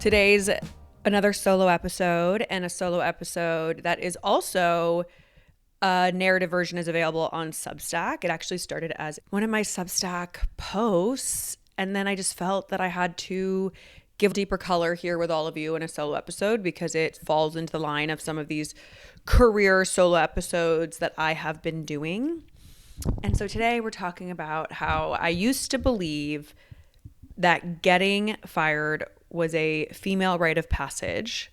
Today's another solo episode, and a solo episode that is also a narrative version is available on Substack. It actually started as one of my Substack posts, and then I just felt that I had to give deeper color here with all of you in a solo episode because it falls into the line of some of these career solo episodes that I have been doing. And so today we're talking about how I used to believe that getting fired was a female rite of passage,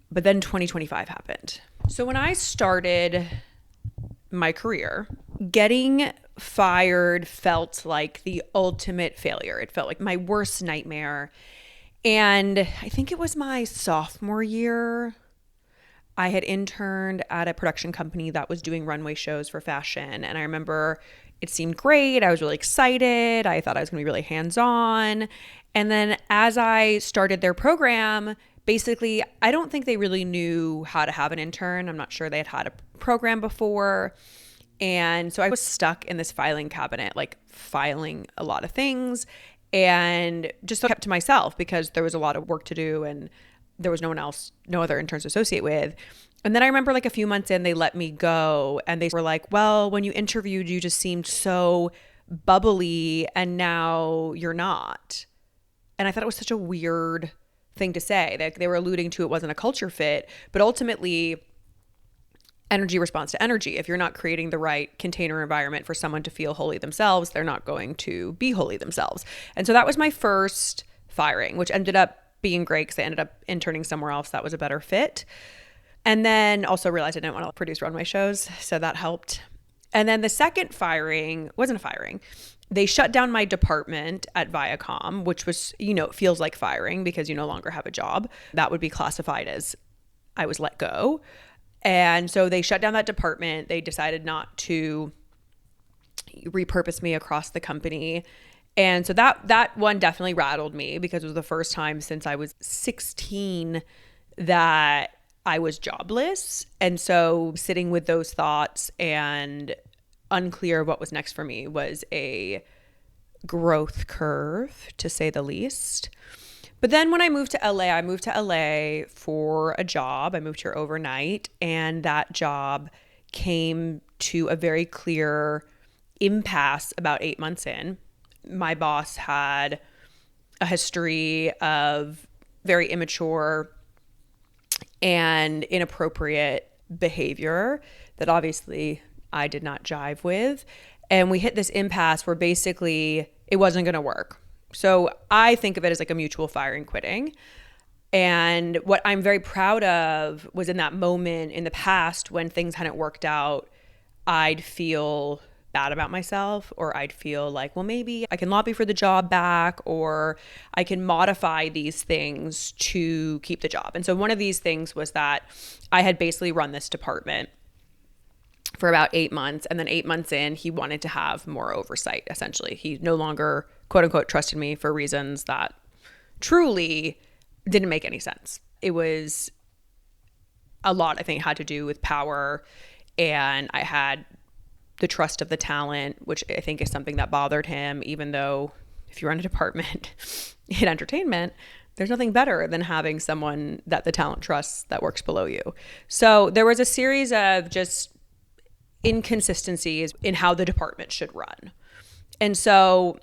but then 2025 happened. So when I started my career, getting fired felt like the ultimate failure. It felt like my worst nightmare. And I think it was my sophomore year. I had interned at a production company that was doing runway shows for fashion. And I remember it seemed great. I was really excited. I thought I was going to be really hands-on. And then as I started their program, basically, I don't think they really knew how to have an intern. I'm not sure they had had a program before. And so I was stuck in this filing cabinet, like filing a lot of things, and just kept to myself because there was a lot of work to do and there was no one else, no other interns to associate with. And then I remember like a few months in, they let me go and they were like, well, when you interviewed, you just seemed so bubbly and now you're not. And I thought it was such a weird thing to say. That they were alluding to it wasn't a culture fit, but ultimately energy responds to energy. If you're not creating the right container environment for someone to feel wholly themselves, they're not going to be wholly themselves. And so that was my first firing, which ended up being great because I ended up interning somewhere else that was a better fit. And then also realized I didn't want to produce runway shows, so that helped. And then the second firing wasn't a firing. They shut down my department at Viacom, which was, it feels like firing because you no longer have a job. That would be classified as I was let go. And so they shut down that department. They decided not to repurpose me across the company. And so that one definitely rattled me because it was the first time since I was 16 that I was jobless. And so sitting with those thoughts and unclear what was next for me was a growth curve, to say the least. But then when I moved to LA for a job. I moved here overnight, and that job came to a very clear impasse about 8 months in. My boss had a history of very immature and inappropriate behavior that obviously I did not jive with. And we hit this impasse where basically it wasn't going to work. So I think of it as like a mutual firing, quitting. And what I'm very proud of was in that moment in the past when things hadn't worked out, I'd feel bad about myself, or I'd feel like, well, maybe I can lobby for the job back, or I can modify these things to keep the job. And so one of these things was that I had basically run this department for about 8 months. And then 8 months in, he wanted to have more oversight, essentially. He no longer, quote unquote, trusted me for reasons that truly didn't make any sense. It was a lot, I think, had to do with power. And I had the trust of the talent, which I think is something that bothered him, even though if you run a department in entertainment, there's nothing better than having someone that the talent trusts that works below you. So there was a series of just inconsistencies in how the department should run. And so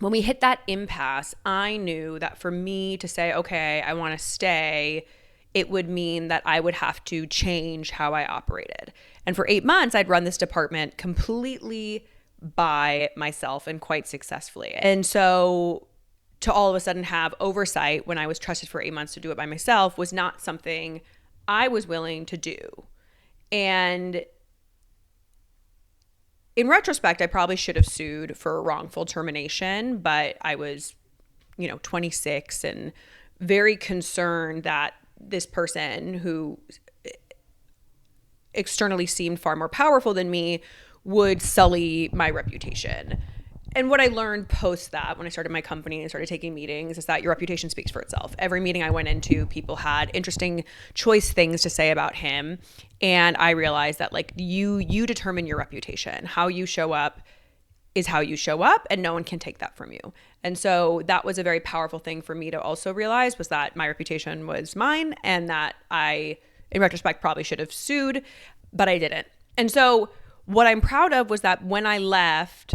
when we hit that impasse, I knew that for me to say, okay, I want to stay, it would mean that I would have to change how I operated. And for 8 months, I'd run this department completely by myself and quite successfully. And so to all of a sudden have oversight when I was trusted for 8 months to do it by myself was not something I was willing to do. And in retrospect, I probably should have sued for wrongful termination, but I was, 26 and very concerned that this person who externally seemed far more powerful than me would sully my reputation. And what I learned post that, when I started my company and started taking meetings, is that your reputation speaks for itself. Every meeting I went into, people had interesting choice things to say about him. And I realized that you determine your reputation. How you show up is how you show up, and no one can take that from you. And so that was a very powerful thing for me to also realize, was that my reputation was mine, and that I, in retrospect, probably should have sued, but I didn't. And so what I'm proud of was that when I left,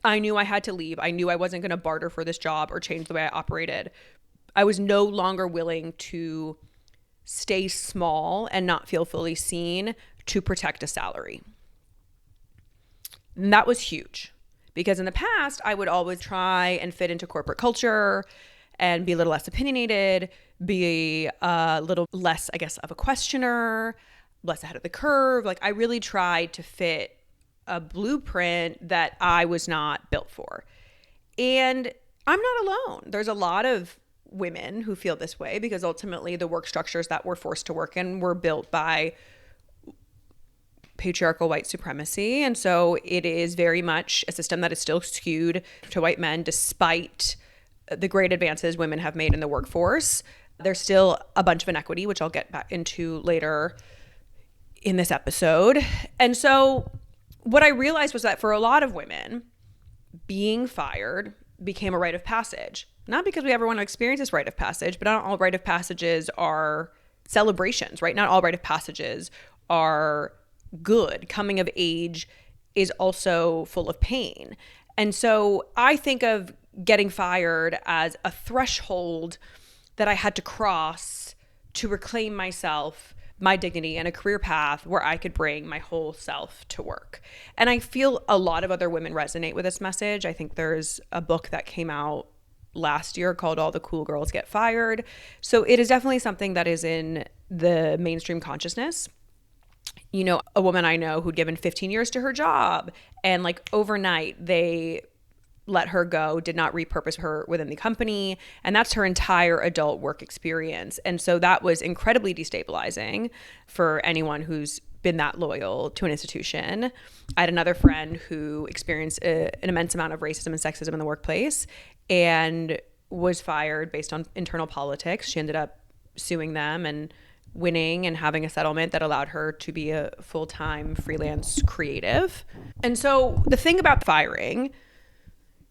I knew I had to leave. I knew I wasn't going to barter for this job or change the way I operated. I was no longer willing to stay small and not feel fully seen to protect a salary. And that was huge, because in the past, I would always try and fit into corporate culture and be a little less opinionated, be a little less, I guess, of a questioner, less ahead of the curve. Like, I really tried to fit a blueprint that I was not built for. And I'm not alone. There's a lot of women who feel this way, because ultimately the work structures that we're forced to work in were built by patriarchal white supremacy. And so it is very much a system that is still skewed to white men, despite the great advances women have made in the workforce. There's still a bunch of inequity, which I'll get back into later in this episode. And so what I realized was that for a lot of women, being fired became a rite of passage. Not because we ever want to experience this rite of passage, but not all rite of passages are celebrations, right? Not all rite of passages are good. Coming of age is also full of pain. And so I think of getting fired as a threshold that I had to cross to reclaim myself, my dignity, and a career path where I could bring my whole self to work. And I feel a lot of other women resonate with this message. I think there's a book that came out last year called All the Cool Girls Get Fired. So it is definitely something that is in the mainstream consciousness. You know, a woman I know who'd given 15 years to her job, and like overnight they let her go, did not repurpose her within the company. And that's her entire adult work experience. And so that was incredibly destabilizing for anyone who's been that loyal to an institution. I had another friend who experienced an immense amount of racism and sexism in the workplace and was fired based on internal politics. She ended up suing them and winning and having a settlement that allowed her to be a full-time freelance creative. And so the thing about firing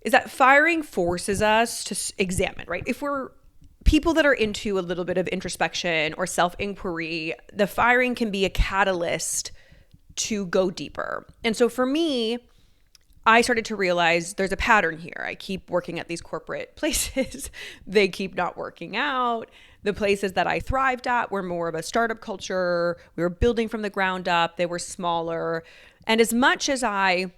is that firing forces us to examine, right? If we're people that are into a little bit of introspection or self-inquiry, the firing can be a catalyst to go deeper. And so for me, I started to realize there's a pattern here. I keep working at these corporate places. They keep not working out. The places that I thrived at were more of a startup culture. We were building from the ground up. They were smaller. And as much as I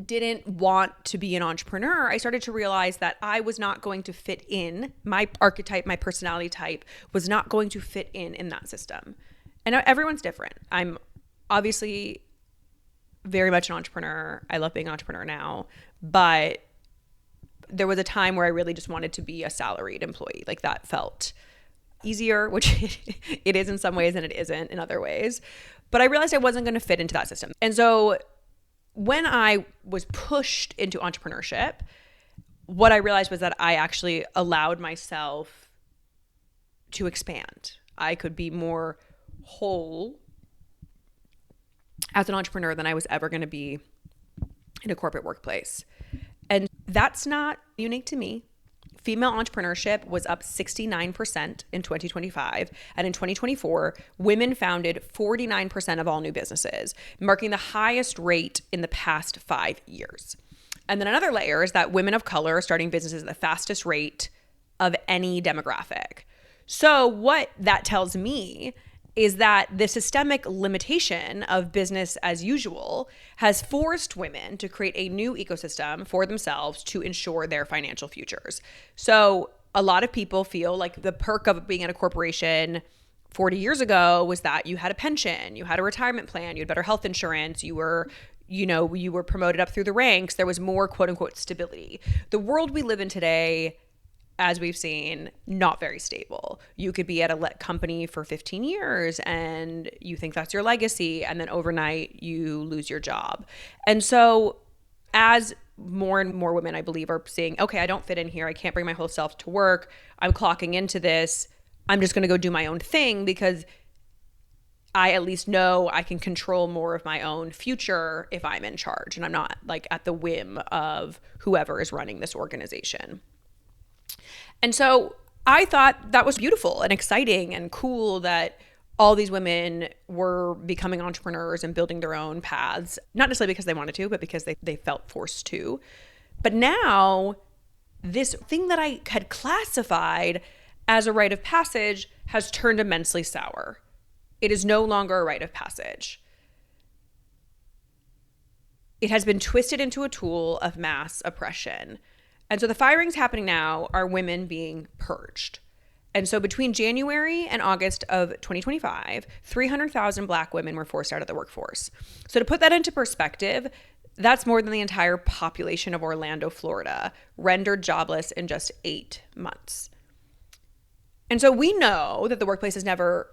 didn't want to be an entrepreneur, I started to realize that I was not going to fit in. My archetype, my personality type was not going to fit in that system. And everyone's different. I'm obviously very much an entrepreneur. I love being an entrepreneur now, but there was a time where I really just wanted to be a salaried employee. Like that felt easier, which it is in some ways and it isn't in other ways. But I realized I wasn't going to fit into that system. And so when I was pushed into entrepreneurship, what I realized was that I actually allowed myself to expand. I could be more whole as an entrepreneur than I was ever going to be in a corporate workplace. And that's not unique to me. Female entrepreneurship was up 69% in 2025. And in 2024, women founded 49% of all new businesses, marking the highest rate in the past 5 years. And then another layer is that women of color are starting businesses at the fastest rate of any demographic. So what that tells me is that the systemic limitation of business as usual has forced women to create a new ecosystem for themselves to ensure their financial futures. So a lot of people feel like the perk of being at a corporation 40 years ago was that you had a pension, you had a retirement plan, you had better health insurance, you were promoted up through the ranks. There was more quote unquote stability. The world we live in today, as we've seen, not very stable. You could be at a company for 15 years and you think that's your legacy, and then overnight you lose your job. And so as more and more women, I believe, are saying, okay, I don't fit in here. I can't bring my whole self to work. I'm clocking into this. I'm just going to go do my own thing because I at least know I can control more of my own future if I'm in charge and I'm not like at the whim of whoever is running this organization. And so I thought that was beautiful and exciting and cool that all these women were becoming entrepreneurs and building their own paths, not necessarily because they wanted to, but because they felt forced to. But now this thing that I had classified as a rite of passage has turned immensely sour. It is no longer a rite of passage. It has been twisted into a tool of mass oppression. And so the firings happening now are women being purged. And so between January and August of 2025, 300,000 Black women were forced out of the workforce. So to put that into perspective, that's more than the entire population of Orlando, Florida, rendered jobless in just 8 months. And so we know that the workplace has never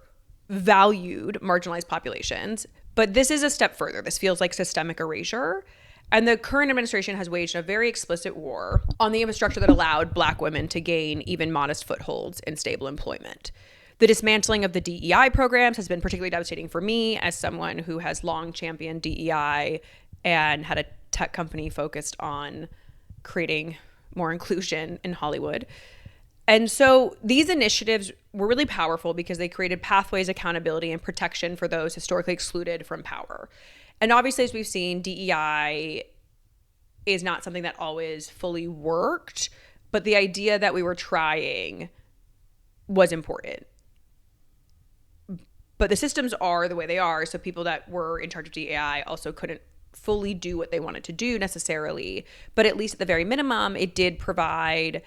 valued marginalized populations, but this is a step further. This feels like systemic erasure. And the current administration has waged a very explicit war on the infrastructure that allowed Black women to gain even modest footholds in stable employment. The dismantling of the DEI programs has been particularly devastating for me as someone who has long championed DEI and had a tech company focused on creating more inclusion in Hollywood. And so these initiatives were really powerful because they created pathways, accountability, and protection for those historically excluded from power. And obviously, as we've seen, DEI is not something that always fully worked, but the idea that we were trying was important. But the systems are the way they are, so people that were in charge of DEI also couldn't fully do what they wanted to do necessarily. But at least at the very minimum, it did provide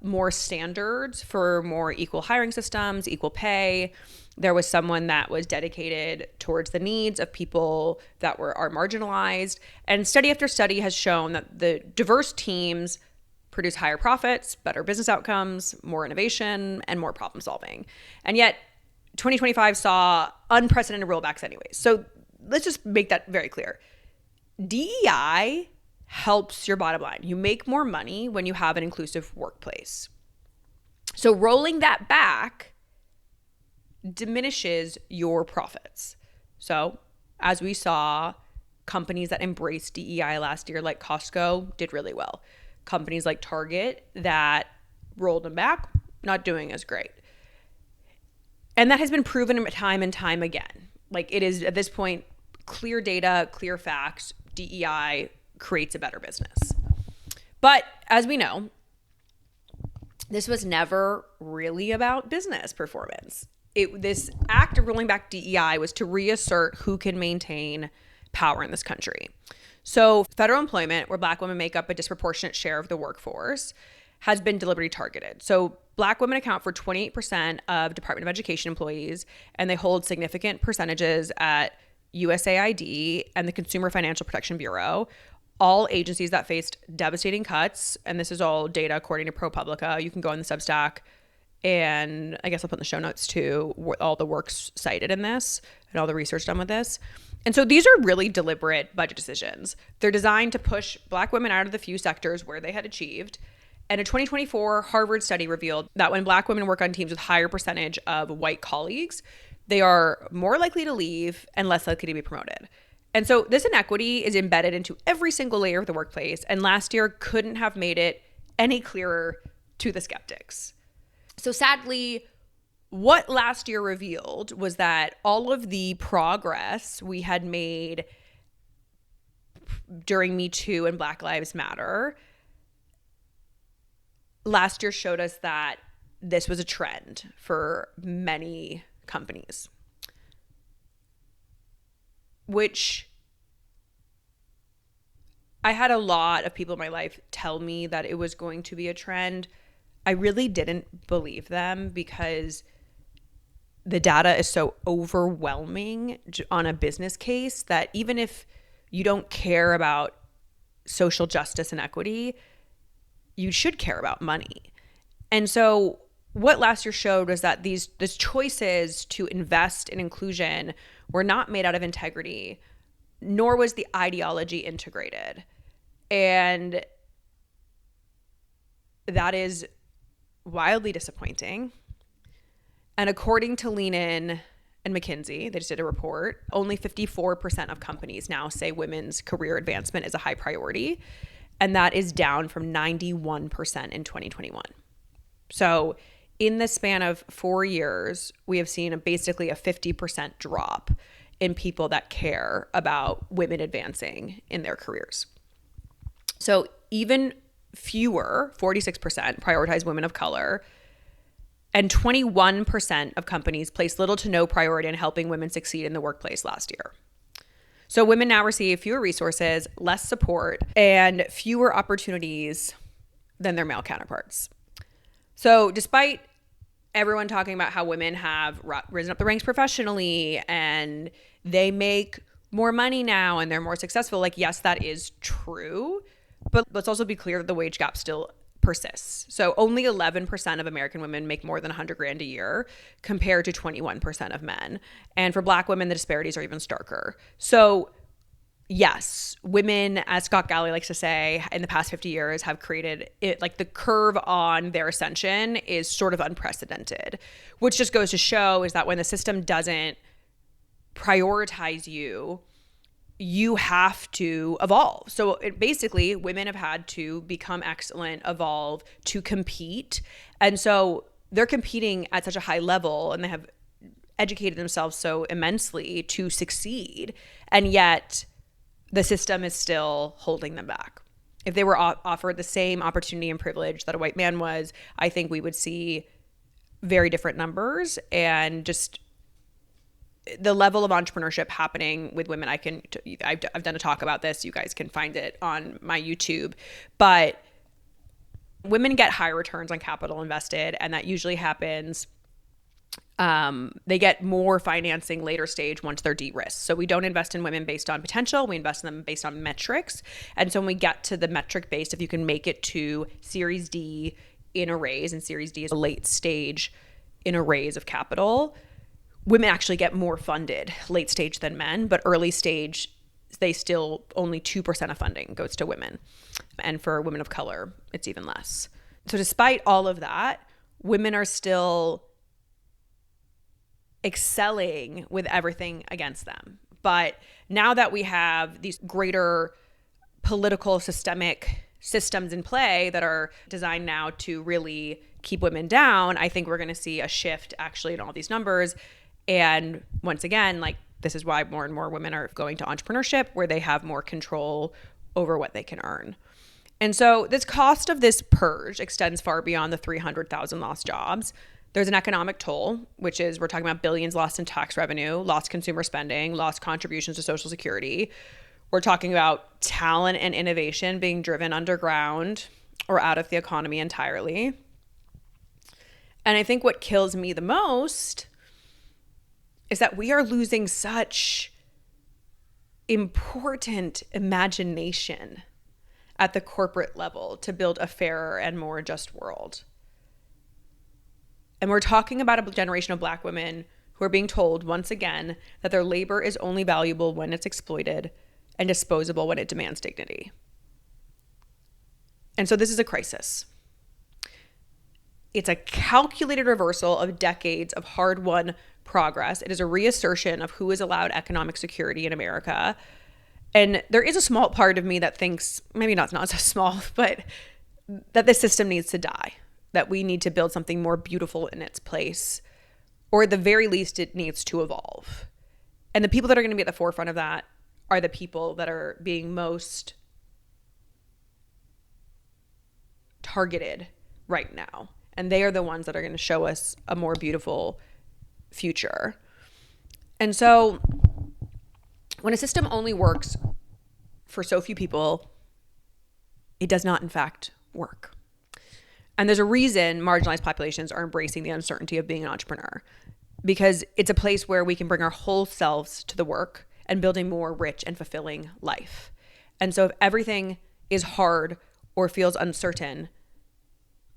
more standards for more equal hiring systems, equal pay. There was someone that was dedicated towards the needs of people that are marginalized. And study after study has shown that the diverse teams produce higher profits, better business outcomes, more innovation, and more problem solving. And yet 2025 saw unprecedented rollbacks anyways. So let's just make that very clear. DEI helps your bottom line. You make more money when you have an inclusive workplace. So rolling that back diminishes your profits. So as we saw, companies that embraced DEI last year, like Costco, did really well. Companies like Target that rolled them back, not doing as great. And that has been proven time and time again. Like, it is, at this point, clear data, clear facts, DEI creates a better business. But as we know, this was never really about business performance. This act of rolling back DEI was to reassert who can maintain power in this country. So federal employment, where Black women make up a disproportionate share of the workforce, has been deliberately targeted. So Black women account for 28% of Department of Education employees, and they hold significant percentages at USAID and the Consumer Financial Protection Bureau, all agencies that faced devastating cuts. And this is all data according to ProPublica. You can go on the Substack, and I guess I'll put in the show notes too, all the works cited in this and all the research done with this. And so these are really deliberate budget decisions. They're designed to push Black women out of the few sectors where they had achieved. And a 2024 Harvard study revealed that when Black women work on teams with higher percentage of white colleagues, they are more likely to leave and less likely to be promoted. And so this inequity is embedded into every single layer of the workplace. And last year couldn't have made it any clearer to the skeptics. So sadly, what last year revealed was that all of the progress we had made during Me Too and Black Lives Matter last year showed us that this was a trend for many companies, which I had a lot of people in my life tell me that it was going to be a trend. I really didn't believe them because the data is so overwhelming on a business case that even if you don't care about social justice and equity, you should care about money. And so what last year showed was that these choices to invest in inclusion were not made out of integrity, nor was the ideology integrated. And that is wildly disappointing. And according to Lean In, and McKinsey, they just did a report, only 54% of companies now say women's career advancement is a high priority. And that is down from 91% in 2021. So in the span of 4 years, we have seen basically a 50% drop in people that care about women advancing in their careers. So even fewer, 46%, prioritize women of color, and 21% of companies place little to no priority in helping women succeed in the workplace last year. So women now receive fewer resources, less support, and fewer opportunities than their male counterparts. So despite everyone talking about how women have risen up the ranks professionally and they make more money now and they're more successful, like, yes, that is true. But let's also be clear that the wage gap still persists. So only 11% of American women make more than $100,000 a year compared to 21% of men. And for Black women, the disparities are even starker. So yes, women, as Scott Galloway likes to say, in the past 50 years have created it, like the curve on their ascension is sort of unprecedented, which just goes to show is that when the system doesn't prioritize you, you have to evolve. So basically, women have had to become excellent, evolve, to compete. And so they're competing at such a high level and they have educated themselves so immensely to succeed. And yet the system is still holding them back. If they were offered the same opportunity and privilege that a white man was, I think we would see very different numbers and just the level of entrepreneurship happening with women. I've done a talk about this. You guys can find it on my YouTube. But women get high returns on capital invested, and that usually happens. They get more financing later stage once they're de-risked. So we don't invest in women based on potential. We invest in them based on metrics. And so when we get to the metric based, if you can make it to Series D in a raise, and Series D is a late stage in a raise of capital, women actually get more funded late stage than men, but early stage, they still only 2% of funding goes to women. And for women of color, it's even less. So despite all of that, women are still excelling with everything against them. But now that we have these greater political systemic systems in play that are designed now to really keep women down, I think we're going to see a shift actually in all these numbers. And once again, like, this is why more and more women are going to entrepreneurship, where they have more control over what they can earn. And so this cost of this purge extends far beyond the 300,000 lost jobs. There's an economic toll, which is we're talking about billions lost in tax revenue, lost consumer spending, lost contributions to Social Security. We're talking about talent and innovation being driven underground or out of the economy entirely. And I think what kills me the most is that we are losing such important imagination at the corporate level to build a fairer and more just world. And we're talking about a generation of Black women who are being told once again that their labor is only valuable when it's exploited and disposable when it demands dignity. And so this is a crisis. It's a calculated reversal of decades of hard-won progress. It is a reassertion of who is allowed economic security in America. And there is a small part of me that thinks, maybe not so small, but that this system needs to die, that we need to build something more beautiful in its place, or at the very least, it needs to evolve. And the people that are going to be at the forefront of that are the people that are being most targeted right now. And they are the ones that are going to show us a more beautiful future. And so when a system only works for so few people, it does not in fact work. And there's a reason marginalized populations are embracing the uncertainty of being an entrepreneur, because it's a place where we can bring our whole selves to the work and build a more rich and fulfilling life. And so if everything is hard or feels uncertain,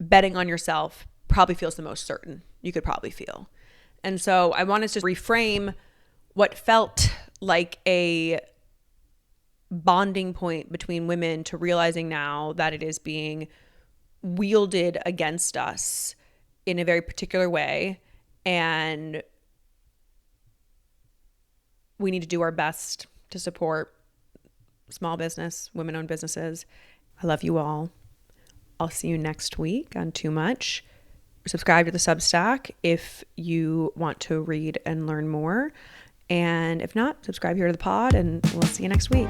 betting on yourself probably feels the most certain you could probably feel. And so I wanted to reframe what felt like a bonding point between women to realizing now that it is being wielded against us in a very particular way. And we need to do our best to support small business, women-owned businesses. I love you all. I'll see you next week on Too Much. Subscribe to the Substack if you want to read and learn more. And if not, subscribe here to the pod, and we'll see you next week.